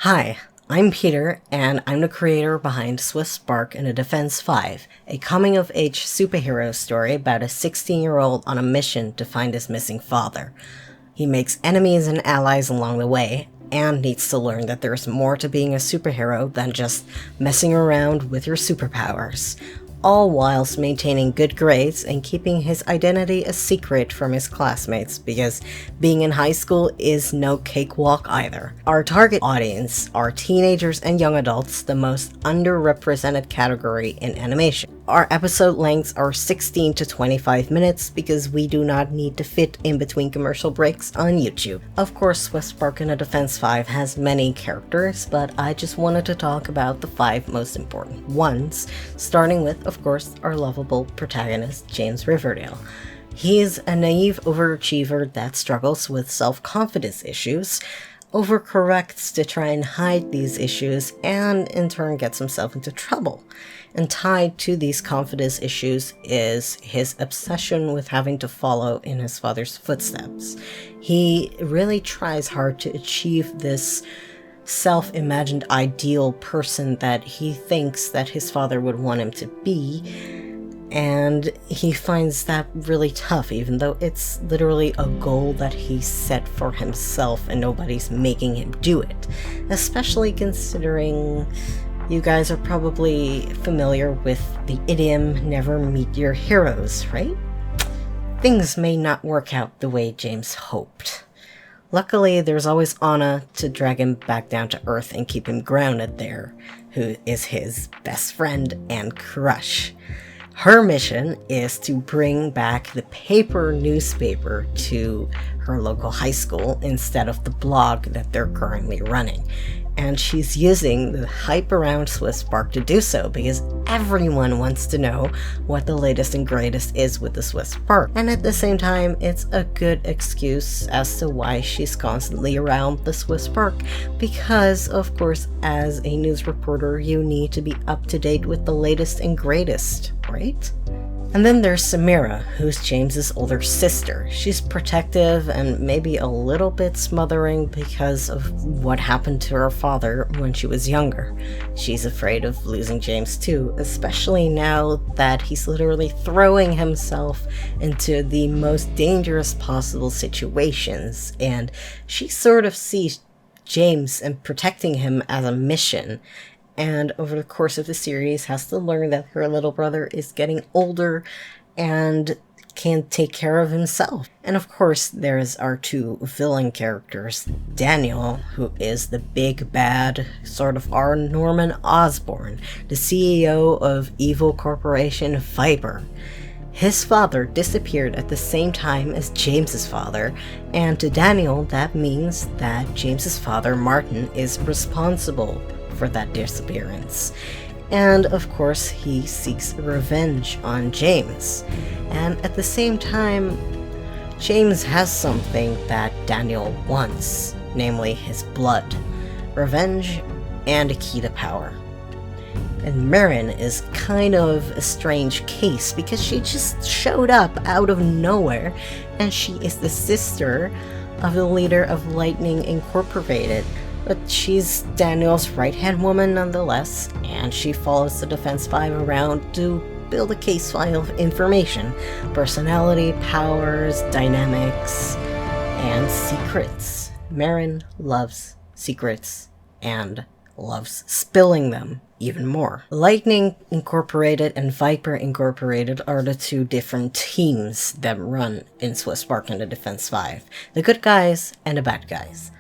Hi, I'm Peter, and I'm the creator behind Swift Spark and the Defense 5, a coming-of-age superhero story about a 16-year-old on a mission to find his missing father. He makes enemies and allies along the way, and needs to learn that there's more to being a superhero than just messing around with your superpowers, all whilst maintaining good grades and keeping his identity a secret from his classmates, because being in high school is no cakewalk either. Our target audience are teenagers and young adults, the most underrepresented category in animation. Our episode lengths are 16 to 25 minutes because we do not need to fit in between commercial breaks on YouTube. Of course, Swift Spark and the Defense 5 has many characters, but I just wanted to talk about the 5 most important ones, starting with, of course, our lovable protagonist, James Riverdale. He is a naive overachiever that struggles with self-confidence issues, overcorrects to try and hide these issues, and in turn gets himself into trouble. And tied to these confidence issues is his obsession with having to follow in his father's footsteps. He really tries hard to achieve this self-imagined ideal person that he thinks that his father would want him to be, and he finds that really tough, even though it's literally a goal that he set for himself and nobody's making him do it, especially considering you guys are probably familiar with the idiom, never meet your heroes, right? Things may not work out the way James hoped. Luckily, there's always Anna to drag him back down to Earth and keep him grounded there, who is his best friend and crush. Her mission is to bring back the paper newspaper to her local high school instead of the blog that they're currently running. And she's using the hype around Swift Spark to do so because everyone wants to know what the latest and greatest is with the Swift Spark. And at the same time, it's a good excuse as to why she's constantly around the Swift Spark, because of course, as a news reporter, you need to be up to date with the latest and greatest, right? And then there's Samira, who's James's older sister. She's protective and maybe a little bit smothering because of what happened to her father when she was younger. She's afraid of losing James too, especially now that he's literally throwing himself into the most dangerous possible situations, and she sort of sees James and protecting him as a mission, and over the course of the series has to learn that her little brother is getting older and can't take care of himself. And of course, there's our 2 villain characters, Daniel, who is the big bad, sort of our Norman Osborn, the CEO of evil corporation Viper. His father disappeared at the same time as James's father, and to Daniel that means that James's father, Martin, is responsible for that disappearance. And of course, he seeks revenge on James. And at the same time, James has something that Daniel wants, namely his blood, revenge, and a key to power. And Marin is kind of a strange case because she just showed up out of nowhere, and she is the sister of the leader of Lightning Incorporated. But she's Daniel's right-hand woman nonetheless, and she follows the Defense 5 around to build a case file of information, personality, powers, dynamics, and secrets. Marin loves secrets and loves spilling them even more. Lightning Incorporated and Viper Incorporated are the 2 different teams that run in Swift Spark and the Defense 5. The good guys and the bad guys.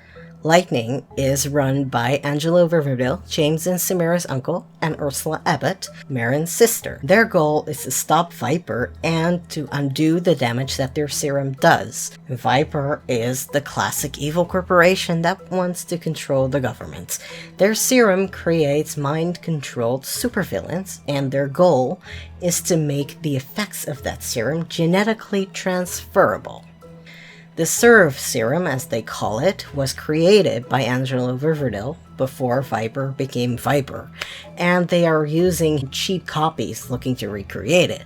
Lightning is run by Angelo Riverdale, James and Samira's uncle, and Ursula Abbott, Marin's sister. Their goal is to stop Viper and to undo the damage that their serum does. Viper is the classic evil corporation that wants to control the government. Their serum creates mind-controlled supervillains, and their goal is to make the effects of that serum genetically transferable. The Serve serum, as they call it, was created by Angelo Riverdale before Viper became Viper, and they are using cheap copies looking to recreate it.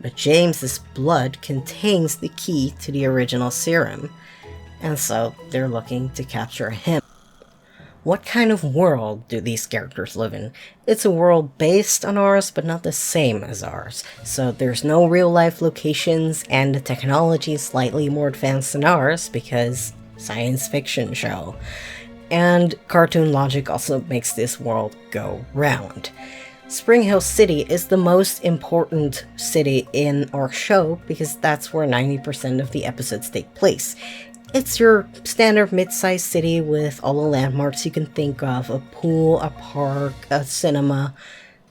But James's blood contains the key to the original serum, and so they're looking to capture him. What kind of world do these characters live in? It's a world based on ours, but not the same as ours. So there's no real-life locations, and the technology is slightly more advanced than ours because science fiction show. And cartoon logic also makes this world go round. Spring Hill City is the most important city in our show because that's where 90% of the episodes take place. It's your standard mid-sized city with all the landmarks you can think of, a pool, a park, a cinema,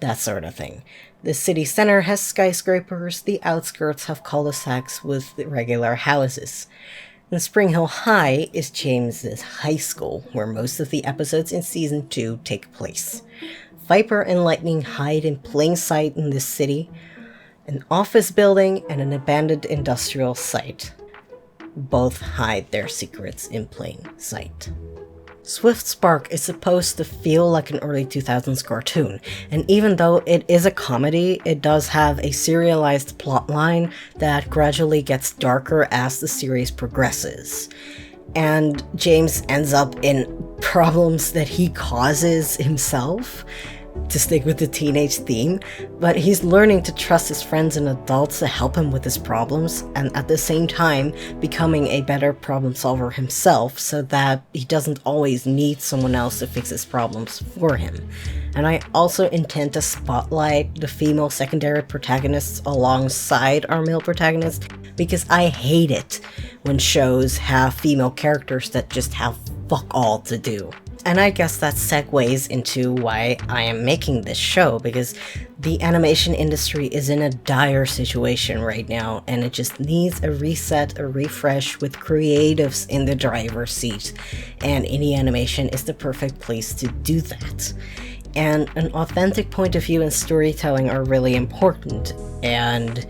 that sort of thing. The city center has skyscrapers, the outskirts have cul-de-sacs with regular houses. And Spring Hill High is James's high school, where most of the episodes in Season 2 take place. Viper and Lightning hide in plain sight in this city, an office building and an abandoned industrial site. Both hide their secrets in plain sight. Swift Spark is supposed to feel like an early 2000s cartoon, and even though it is a comedy, it does have a serialized plotline that gradually gets darker as the series progresses. And James ends up in problems that he causes himself, to stick with the teenage theme, but he's learning to trust his friends and adults to help him with his problems, and at the same time becoming a better problem solver himself so that he doesn't always need someone else to fix his problems for him. And I also intend to spotlight the female secondary protagonists alongside our male protagonists because I hate it when shows have female characters that just have fuck all to do. And I guess that segues into why I am making this show, because the animation industry is in a dire situation right now, and it just needs a reset, a refresh with creatives in the driver's seat. And indie animation is the perfect place to do that. And an authentic point of view and storytelling are really important. And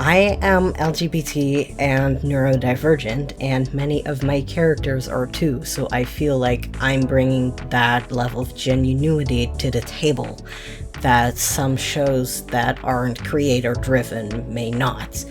I am LGBT and neurodivergent, and many of my characters are too, so I feel like I'm bringing that level of genuinity to the table that some shows that aren't creator-driven may not.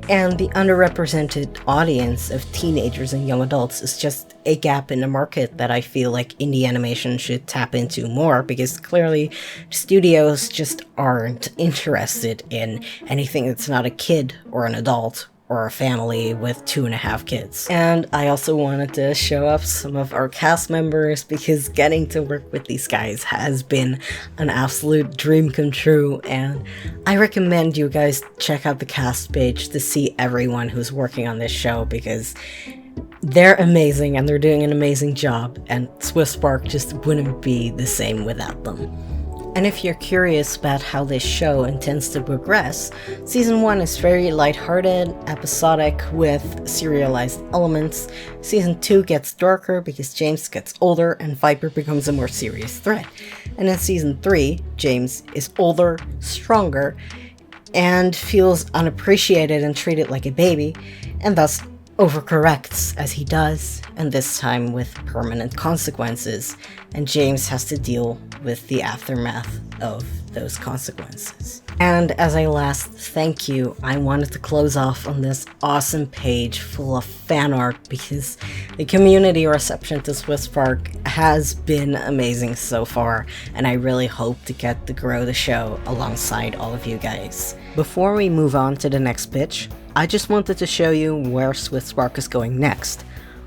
And the underrepresented audience of teenagers and young adults is just a gap in the market that I feel like indie animation should tap into more, because clearly studios just aren't interested in anything that's not a kid or an adult or a family with 2.5 kids. And I also wanted to show off some of our cast members because getting to work with these guys has been an absolute dream come true, and I recommend you guys check out the cast page to see everyone who's working on this show because they're amazing and they're doing an amazing job, and Swift Spark just wouldn't be the same without them. And if you're curious about how this show intends to progress, Season 1 is very lighthearted, episodic, with serialized elements. Season 2 gets darker because James gets older and Viper becomes a more serious threat. And in Season 3, James is older, stronger, and feels unappreciated and treated like a baby, and thus overcorrects as he does, and this time with permanent consequences, and James has to deal with the aftermath of those consequences. And as a last thank you, I wanted to close off on this awesome page full of fan art because the community reception to Swift Spark has been amazing so far, and I really hope to get to grow the show alongside all of you guys. Before we move on to the next pitch, I just wanted to show you where Swift Spark is going next.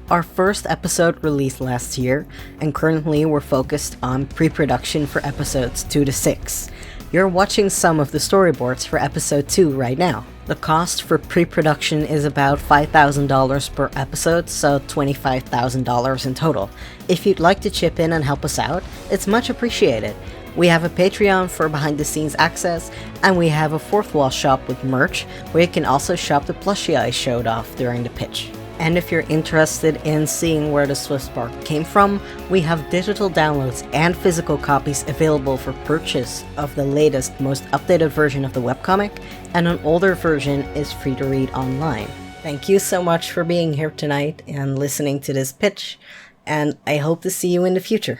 Our first episode released last year, and currently we're focused on pre-production for episodes 2 to 6. You're watching some of the storyboards for episode 2 right now. The cost for pre-production is about $5,000 per episode, so $25,000 in total. If you'd like to chip in and help us out, it's much appreciated. We have a Patreon for behind-the-scenes access, and we have a fourth wall shop with merch, where you can also shop the plushie I showed off during the pitch. And if you're interested in seeing where the Swift Spark came from, we have digital downloads and physical copies available for purchase of the latest, most updated version of the webcomic, and an older version is free to read online. Thank you so much for being here tonight and listening to this pitch, and I hope to see you in the future.